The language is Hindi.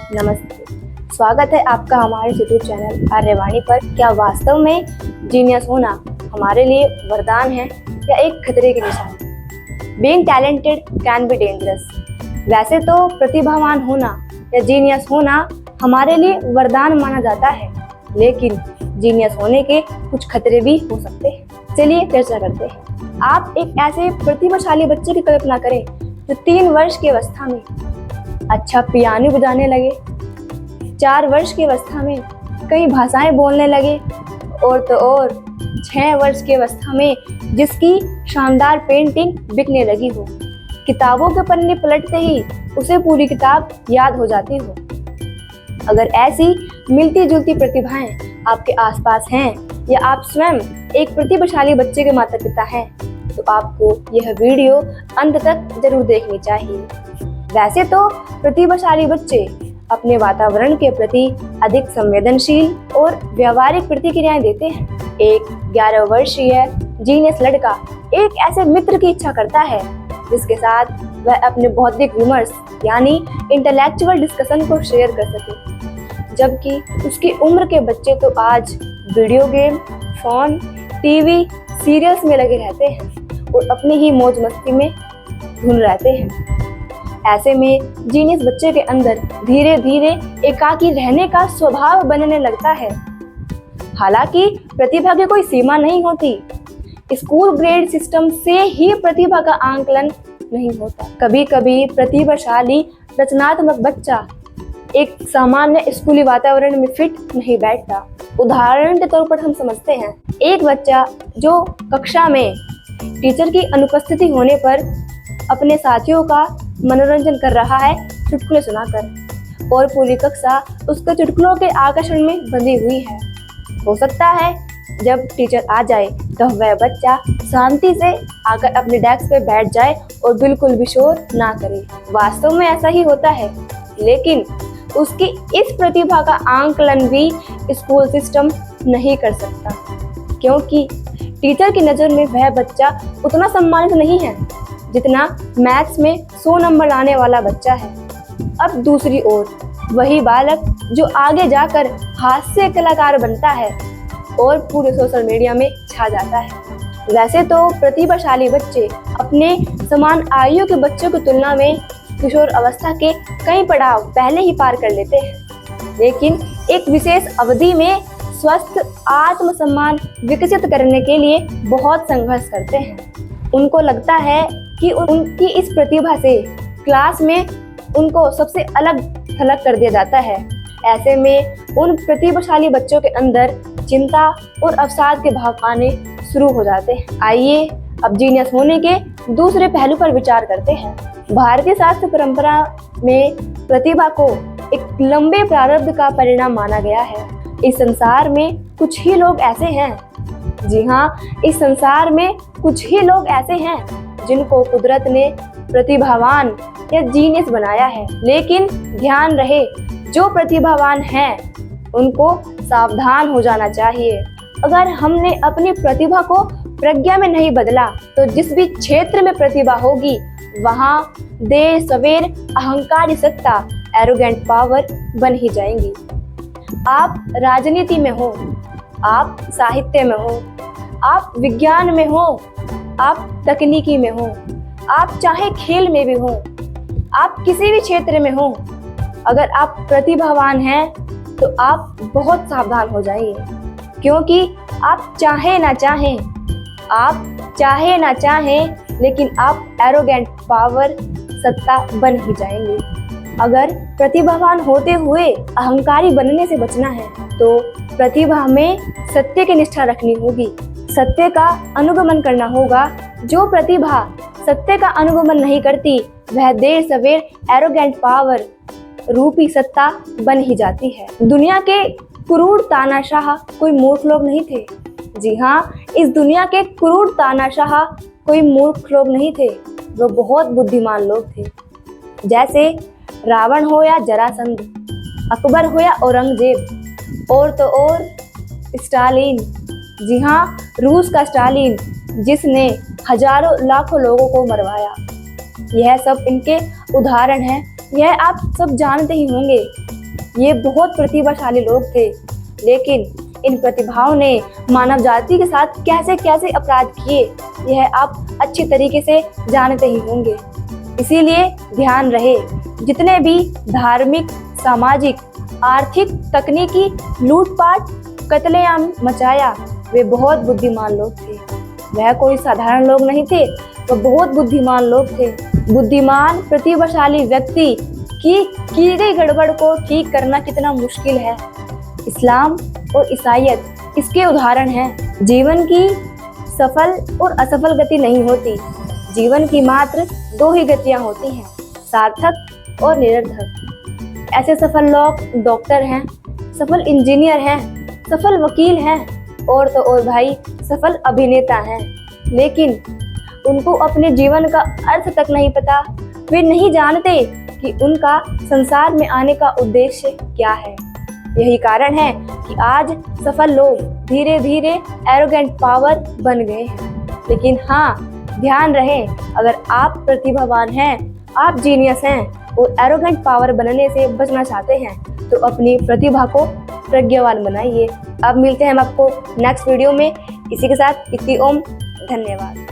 नमस्ते, स्वागत है आपका हमारे यूट्यूब चैनल आर्यवाणी पर। क्या वास्तव में जीनियस होना हमारे लिए वरदान है या एक खतरे की निशानी? Being talented can be dangerous. वैसे तो प्रतिभावान होना या जीनियस होना हमारे लिए वरदान माना जाता है, लेकिन जीनियस होने के कुछ खतरे भी हो सकते हैं। चलिए चर्चा करते हैं। आप एक ऐसे प्रतिभाशाली बच्चे की कल्पना करें जो 3 वर्ष की अवस्था में अच्छा पियानो बजाने लगे, 4 वर्ष की अवस्था में कई भाषाएं बोलने लगे और तो और 6 वर्ष की अवस्था में जिसकी शानदार पेंटिंग बिकने लगी हो, किताबों के पन्ने पलटते ही उसे पूरी किताब याद हो जाती हो। अगर ऐसी मिलती जुलती प्रतिभाएं आपके आसपास हैं या आप स्वयं एक प्रतिभाशाली बच्चे के माता पिता हैं, तो आपको यह वीडियो अंत तक जरूर देखनी चाहिए। वैसे तो प्रतिभाशाली बच्चे अपने वातावरण के प्रति अधिक संवेदनशील और व्यवहारिक प्रतिक्रियाएं देते हैं। एक 11 वर्षीय जीनियस लड़का एक ऐसे मित्र की इच्छा करता है जिसके साथ वह अपने बौद्धिक विमर्श यानी इंटेलेक्चुअल डिस्कशन को शेयर कर सके, जबकि उसकी उम्र के बच्चे तो आज video game, phone, TV, serials में लगे रहते हैं और अपनी ही मौज मस्ती में धुन रहते हैं। ऐसे में जीनियस बच्चे के अंदर धीरे धीरे एकाकी रहने का स्वभाव बनने लगता है। हालांकि प्रतिभा की कोई सीमा नहीं होती। स्कूल ग्रेड सिस्टम से ही प्रतिभा का आंकलन नहीं होता। कभी कभी प्रतिभाशाली रचनात्मक बच्चा एक सामान्य स्कूली वातावरण में फिट नहीं बैठता। उदाहरण के तौर पर हम समझते हैं, एक बच्चा जो कक्षा में टीचर की अनुपस्थिति होने पर अपने साथियों का मनोरंजन कर रहा है चुटकुले सुनाकर, और पूरी कक्षा उसके चुटकुलों के आकर्षण में बंधी हुई है। हो सकता है जब टीचर आ जाए तो वह बच्चा शांति से आकर अपने डेस्क पे बैठ जाए और बिल्कुल भी शोर ना करे। वास्तव में ऐसा ही होता है, लेकिन उसकी इस प्रतिभा का आंकलन भी स्कूल सिस्टम नहीं कर सकता, क्योंकि टीचर की नज़र में वह बच्चा उतना सम्मानित नहीं है जितना मैथ्स में 100 नंबर लाने वाला बच्चा है। अब दूसरी ओर वही बालक जो आगे जाकर हास्य कलाकार बनता है और पूरे सोशल मीडिया में छा जाता है। वैसे तो प्रतिभाशाली बच्चे अपने समान आयु के बच्चों की तुलना में किशोर अवस्था के कई पड़ाव पहले ही पार कर लेते हैं, लेकिन एक विशेष अवधि में स्वस्थ आत्मसम्मान विकसित करने के लिए बहुत संघर्ष करते हैं। उनको लगता है कि उनकी इस प्रतिभा से क्लास में उनको सबसे अलग थलग कर दिया जाता है। ऐसे में उन प्रतिभाशाली बच्चों के अंदर चिंता और अवसाद के भाव आने शुरू हो जाते हैं। आइए अब जीनियस होने के दूसरे पहलू पर विचार करते हैं। भारतीय शास्त्र परंपरा में प्रतिभा को एक लंबे प्रारब्ध का परिणाम माना गया है। इस संसार में कुछ ही लोग ऐसे हैं, जी हाँ, इस संसार में कुछ ही लोग ऐसे हैं जिनको कुदरत ने प्रतिभावान या जीनियस बनाया है। लेकिन ध्यान रहे, जो प्रतिभावान हैं उनको सावधान हो जाना चाहिए। अगर हमने अपनी प्रतिभा को प्रज्ञा में नहीं बदला तो जिस भी क्षेत्र में प्रतिभा होगी वहाँ देर सवेर अहंकारी सत्ता, एरोगेंट पावर बन ही जाएंगी। आप राजनीति में हो, आप साहित्य में हो, आप विज्ञान में हो, आप तकनीकी में हो, आप चाहे खेल में भी हो, आप किसी भी क्षेत्र में हो, अगर आप प्रतिभावान हैं तो आप बहुत सावधान हो जाइए, क्योंकि आप चाहे ना चाहें लेकिन आप एरोगेंट पावर सत्ता बन ही जाएंगे। अगर प्रतिभावान होते हुए अहंकारी बनने से बचना है तो प्रतिभा में सत्य की निष्ठा रखनी होगी, सत्य का अनुगमन करना होगा। जो प्रतिभा सत्य का अनुगमन नहीं करती वह देर सवेर एरोगेंट पावर रूपी सत्ता बन ही जाती है। दुनिया के क्रूर तानाशाह कोई मूर्ख लोग नहीं थे। जी हाँ, इस दुनिया के क्रूर तानाशाह कोई मूर्ख लोग नहीं थे, वो बहुत बुद्धिमान लोग थे। जैसे रावण हो या जरासंध, अकबर हो या औरंगजेब, और तो और स्टालिन, जी हाँ, रूस का स्टालिन जिसने हजारों लाखों लोगों को मरवाया। यह सब इनके उदाहरण हैं। यह आप सब जानते ही होंगे ये बहुत प्रतिभाशाली लोग थे, लेकिन इन प्रतिभाओं ने मानव जाति के साथ कैसे कैसे अपराध किए यह आप अच्छी तरीके से जानते ही होंगे। इसीलिए ध्यान रहे, जितने भी धार्मिक, सामाजिक, आर्थिक, तकनीकी लूटपाट, कत्लेआम मचाया वे बहुत बुद्धिमान लोग थे। वह कोई साधारण लोग नहीं थे, वह बहुत बुद्धिमान लोग थे। बुद्धिमान प्रतिभाशाली व्यक्ति की गई गड़बड़ को ठीक करना कितना मुश्किल है। इस्लाम और ईसाईयत इसके उदाहरण हैं। जीवन की सफल और असफल गति नहीं होती, जीवन की मात्र दो ही गतियां होती हैं, सार्थक और निरर्थक। ऐसे सफल लोग डॉक्टर हैं, सफल इंजीनियर हैं, सफल वकील हैं और तो और भाई सफल अभिनेता हैं, लेकिन उनको अपने जीवन का अर्थ तक नहीं पता। वे नहीं जानते कि उनका संसार में आने का उद्देश्य क्या है। यही कारण है कि आज सफल लोग धीरे धीरे एरोगेंट पावर बन गए हैं। लेकिन हाँ, ध्यान रहे, अगर आप प्रतिभावान हैं, आप जीनियस हैं और एरोगेंट पावर बनने से बचना चाहते हैं तो अपनी प्रतिभा को प्रज्ञावान बनाइए। अब मिलते हैं हम आपको नेक्स्ट वीडियो में। इसी के साथ इति ओम, धन्यवाद।